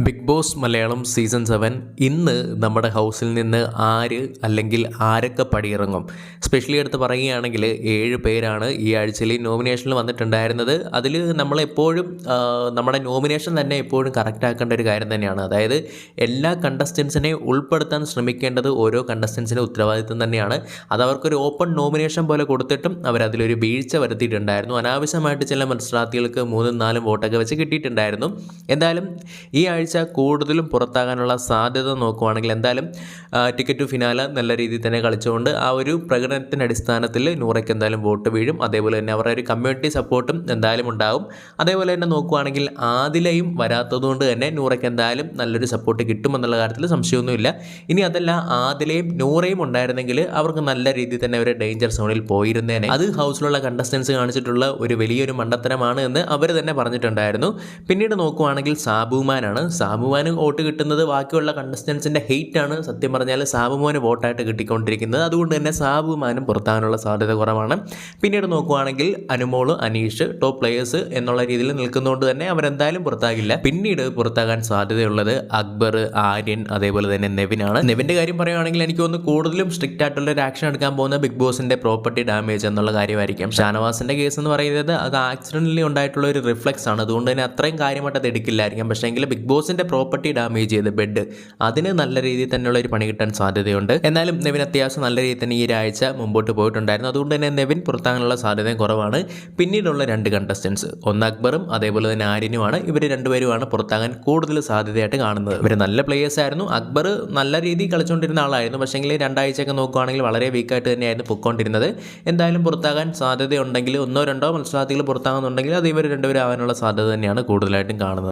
Big boss Malayalam season 7 ഇന്ന് നമ്മുടെ ഹൗസിൽ നിന്ന് ആര് അല്ലെങ്കിൽ ആരൊക്കെ പടിയിറങ്ങും? സ്പെഷ്യലി എടുത്ത് പറയുകയാണെങ്കിൽ 7 പേരാണ് ഈ ആഴ്ചയിൽ നോമിനേഷനിൽ വന്നിട്ടുണ്ടായിരുന്നത്. അതിൽ നമ്മളെപ്പോഴും നമ്മുടെ നോമിനേഷൻ തന്നെ എപ്പോഴും കറക്റ്റ് ആക്കേണ്ട ഒരു കാര്യം തന്നെയാണ്. അതായത് എല്ലാ കണ്ടസ്റ്റൻസിനെയും ഉൾപ്പെടുത്താൻ ശ്രമിക്കേണ്ടത് ഓരോ കണ്ടസ്റ്റൻസിൻ്റെ ഉത്തരവാദിത്വം തന്നെയാണ്. അത് അവർക്കൊരു ഓപ്പൺ നോമിനേഷൻ പോലെ കൊടുത്തിട്ടും അവരതിലൊരു വീഴ്ച വരുത്തിയിട്ടുണ്ടായിരുന്നു. അനാവശ്യമായിട്ട് ചില മത്സരാർത്ഥികൾക്ക് 3-4 വോട്ടൊക്കെ വെച്ച് കിട്ടിയിട്ടുണ്ടായിരുന്നു. എന്തായാലും ഈ ആഴ്ച കൂടുതലും പുറത്താകാനുള്ള സാധ്യത നോക്കുവാണെങ്കിൽ എന്തായാലും ടിക്കറ്റ് ടു ഫിനാലെ നല്ല രീതിയിൽ തന്നെ കളിച്ചുകൊണ്ട് ആ ഒരു പ്രകടനത്തിൻ്റെ അടിസ്ഥാനത്തിൽ നൂറയ്ക്ക് എന്തായാലും വോട്ട് വീഴും. അതേപോലെ തന്നെ അവരുടെ ഒരു കമ്മ്യൂണിറ്റി സപ്പോർട്ടും എന്തായാലും ഉണ്ടാകും. അതേപോലെ തന്നെ നോക്കുവാണെങ്കിൽ ആദിലയും വരാത്തതുകൊണ്ട് തന്നെ നൂറയ്ക്ക് എന്തായാലും നല്ലൊരു സപ്പോർട്ട് കിട്ടുമെന്നുള്ള കാര്യത്തിൽ സംശയമൊന്നുമില്ല. ഇനി അതല്ല, ആദിലയും നൂറയും ഉണ്ടായിരുന്നെങ്കിൽ അവർക്ക് നല്ല രീതിയിൽ തന്നെ ഒരു ഡേഞ്ചർ സോണിൽ പോയിരുന്നേനെ. അത് ഹൗസിലുള്ള കണ്ടസ്റ്റൻസ് കാണിച്ചിട്ടുള്ള ഒരു വലിയൊരു മണ്ടത്തരമാണ് എന്ന് അവർ തന്നെ പറഞ്ഞിട്ടുണ്ടായിരുന്നു. പിന്നീട് നോക്കുവാണെങ്കിൽ സാബുമാനാണ്. സാബുമാന് വോട്ട് കിട്ടുന്നത് ബാക്കിയുള്ള കണ്ടസ്റ്റൻസിൻ്റെ ഹെയ്റ്റ് ആണ്. സത്യം പറഞ്ഞാൽ സാബുമാന് വോട്ടായിട്ട് കിട്ടിക്കൊണ്ടിരിക്കുന്നത്. അതുകൊണ്ട് തന്നെ സാബുമാനും പുറത്താകാനുള്ള സാധ്യത കുറവാണ്. പിന്നീട് നോക്കുവാണെങ്കിൽ അനുമോള്, അനീഷ് ടോപ്പ് പ്ലേയേഴ്സ് എന്നുള്ള രീതിയിൽ നിൽക്കുന്നതുകൊണ്ട് തന്നെ അവരെന്തായാലും പുറത്താകില്ല. പിന്നീട് പുറത്താകാൻ സാധ്യതയുള്ളത് അക്ബർ, ആര്യൻ, അതേപോലെ തന്നെ നെവിനാണ്. നെവിൻ്റെ കാര്യം പറയുകയാണെങ്കിൽ എനിക്ക് തോന്നുന്നു കൂടുതലും സ്ട്രിക്റ്റ് ആയിട്ടുള്ള ഒരു ആക്ഷൻ എടുക്കാൻ പോകുന്ന ബിഗ് ബോസിൻ്റെ പ്രോപ്പർട്ടി ഡാമേജ് എന്നുള്ള കാര്യമായിരിക്കും. ഷാനവാസിൻ്റെ കേസ് എന്ന് പറയുന്നത് അത് ആക്സിഡൻ്റലി ഉണ്ടായിട്ടുള്ള ഒരു റിഫ്ലക്സ് ആണ്. അതുകൊണ്ട് തന്നെ അത്രയും കാര്യമായിട്ട് അത് എടുക്കില്ലായിരിക്കും. പക്ഷേ എങ്കിൽ ബിഗ് ബോസിൻ്റെ പ്രോപ്പർട്ടി ഡാമേജ് ചെയ്ത് ബെഡ്, അതിന് നല്ല രീതിയിൽ തന്നെയുള്ള ഒരു പണി കിട്ടാൻ സാധ്യതയുണ്ട്. എന്നാലും നെവിൻ അത്യാവശ്യം നല്ല രീതിയിൽ തന്നെ ഈ ഒരാഴ്ച മുമ്പോട്ട് പോയിട്ടുണ്ടായിരുന്നു. അതുകൊണ്ട് തന്നെ നെവിൻ പുറത്താകാനുള്ള സാധ്യതയും കുറവാണ്. പിന്നീടുള്ള 2 കണ്ടസ്റ്റൻസ്, ഒന്ന് അക്ബറും അതേപോലെ തന്നെ ആര്യനുമാണ്. ഇവർ രണ്ടുപേരുമാണ് പുറത്താകാൻ കൂടുതൽ സാധ്യതയായിട്ട് കാണുന്നത്. ഇവർ നല്ല പ്ലേയേഴ്സ് ആയിരുന്നു. അക്ബർ നല്ല രീതിയിൽ കളിച്ചുകൊണ്ടിരുന്ന ആളായിരുന്നു. പക്ഷേങ്കിൽ 2 ആഴ്ചയൊക്കെ നോക്കുകയാണെങ്കിൽ വളരെ വീക്കായിട്ട് തന്നെയായിരുന്നു പൊയ്ക്കൊണ്ടിരുന്നത്. എന്തായാലും പുറത്താകാൻ സാധ്യതയുണ്ടെങ്കിൽ 1-2 മത്സരാർത്ഥികൾ പുറത്താകുന്നുണ്ടെങ്കിൽ അത് ഇവർ രണ്ടുപേരും ആവാനുള്ള സാധ്യത തന്നെയാണ് കൂടുതലായിട്ടും കാണുന്നത്.